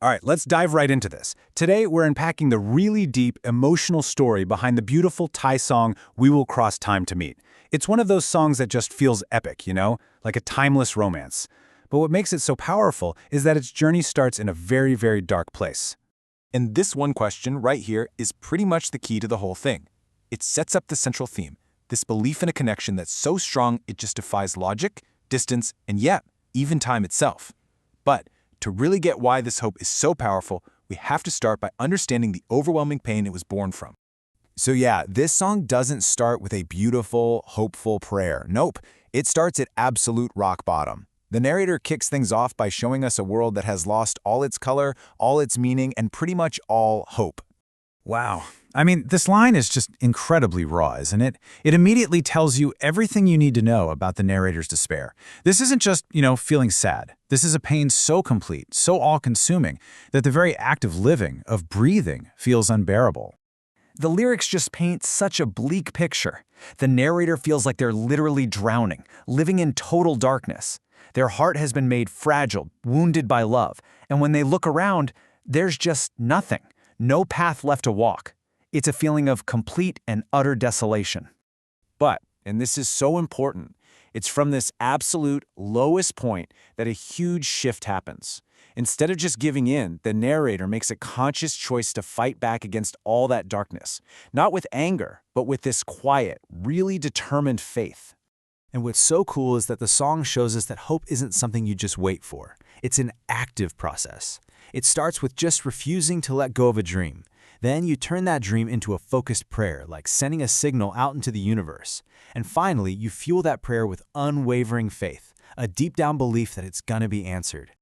All right, let's dive right into this. Today, we're unpacking the really deep, emotional story behind the beautiful Thai song, We Will Cross Time to Meet. It's one of those songs that just feels epic, like a timeless romance. But what makes it so powerful is that its journey starts in a very, very dark place. And this one question right here is pretty much the key to the whole thing. It sets up the central theme, this belief in a connection that's so strong it just defies logic, distance, and even time itself. But to really get why this hope is so powerful, we have to start by understanding the overwhelming pain it was born from. So this song doesn't start with a beautiful, hopeful prayer. Nope, it starts at absolute rock bottom. The narrator kicks things off by showing us a world that has lost all its color, all its meaning, and pretty much all hope. Wow. I mean, this line is just incredibly raw, isn't it? It immediately tells you everything you need to know about the narrator's despair. This isn't just, feeling sad. This is a pain so complete, so all-consuming, that the very act of living, of breathing, feels unbearable. The lyrics just paint such a bleak picture. The narrator feels like they're literally drowning, living in total darkness. Their heart has been made fragile, wounded by love, and when they look around, there's just nothing, no path left to walk. It's a feeling of complete and utter desolation. But, and this is so important, it's from this absolute lowest point that a huge shift happens. Instead of just giving in, the narrator makes a conscious choice to fight back against all that darkness, not with anger, but with this quiet, really determined faith. And what's so cool is that the song shows us that hope isn't something you just wait for. It's an active process. It starts with just refusing to let go of a dream. Then you turn that dream into a focused prayer, like sending a signal out into the universe. And finally, you fuel that prayer with unwavering faith, a deep-down belief that it's gonna be answered.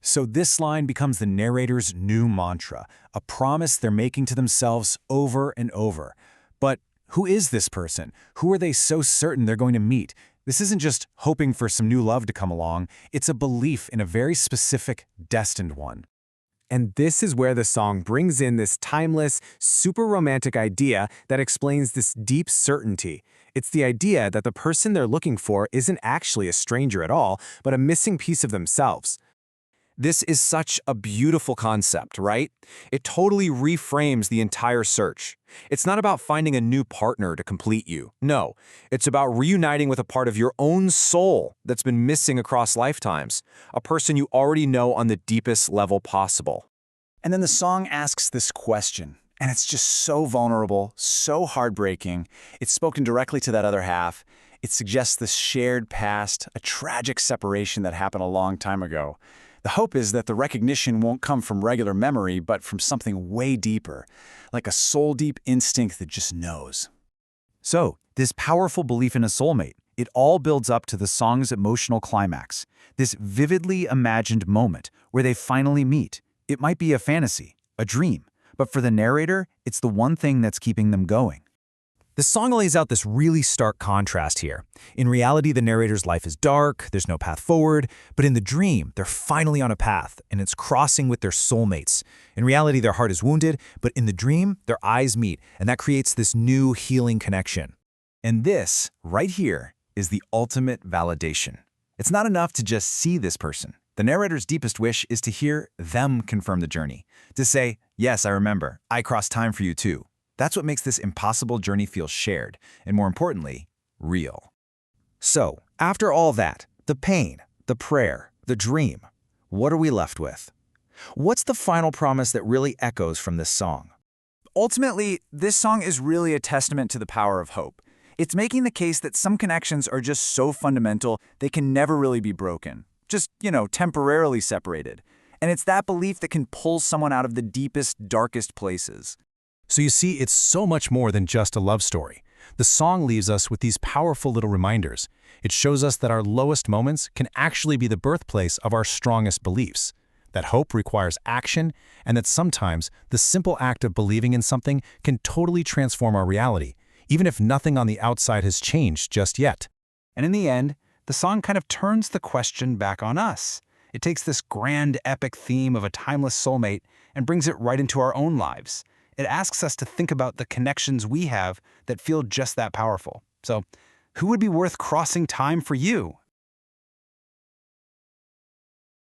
So this line becomes the narrator's new mantra, a promise they're making to themselves over and over. But who is this person? Who are they so certain they're going to meet? This isn't just hoping for some new love to come along. It's a belief in a very specific, destined one. And this is where the song brings in this timeless, super romantic idea that explains this deep certainty. It's the idea that the person they're looking for isn't actually a stranger at all, but a missing piece of themselves. This is such a beautiful concept, right? It totally reframes the entire search. It's not about finding a new partner to complete you. No, it's about reuniting with a part of your own soul that's been missing across lifetimes, a person you already know on the deepest level possible. And then the song asks this question, and it's just so vulnerable, so heartbreaking. It's spoken directly to that other half. It suggests this shared past, a tragic separation that happened a long time ago. The hope is that the recognition won't come from regular memory, but from something way deeper, like a soul-deep instinct that just knows. So, this powerful belief in a soulmate, it all builds up to the song's emotional climax, this vividly imagined moment where they finally meet. It might be a fantasy, a dream, but for the narrator, it's the one thing that's keeping them going. The song lays out this really stark contrast here. In reality, the narrator's life is dark, there's no path forward, but in the dream, they're finally on a path, and it's crossing with their soulmates. In reality, their heart is wounded, but in the dream, their eyes meet, and that creates this new healing connection. And this, right here, is the ultimate validation. It's not enough to just see this person. The narrator's deepest wish is to hear them confirm the journey, to say, yes, I remember, I crossed time for you too. That's what makes this impossible journey feel shared, and more importantly, real. So, after all that, the pain, the prayer, the dream, what are we left with? What's the final promise that really echoes from this song? Ultimately, this song is really a testament to the power of hope. It's making the case that some connections are just so fundamental they can never really be broken, just, temporarily separated. And it's that belief that can pull someone out of the deepest, darkest places. So you see, it's so much more than just a love story. The song leaves us with these powerful little reminders. It shows us that our lowest moments can actually be the birthplace of our strongest beliefs, that hope requires action, and that sometimes the simple act of believing in something can totally transform our reality, even if nothing on the outside has changed just yet. And in the end, the song kind of turns the question back on us. It takes this grand, epic theme of a timeless soulmate and brings it right into our own lives. It asks us to think about the connections we have that feel just that powerful. So, who would be worth crossing time for you?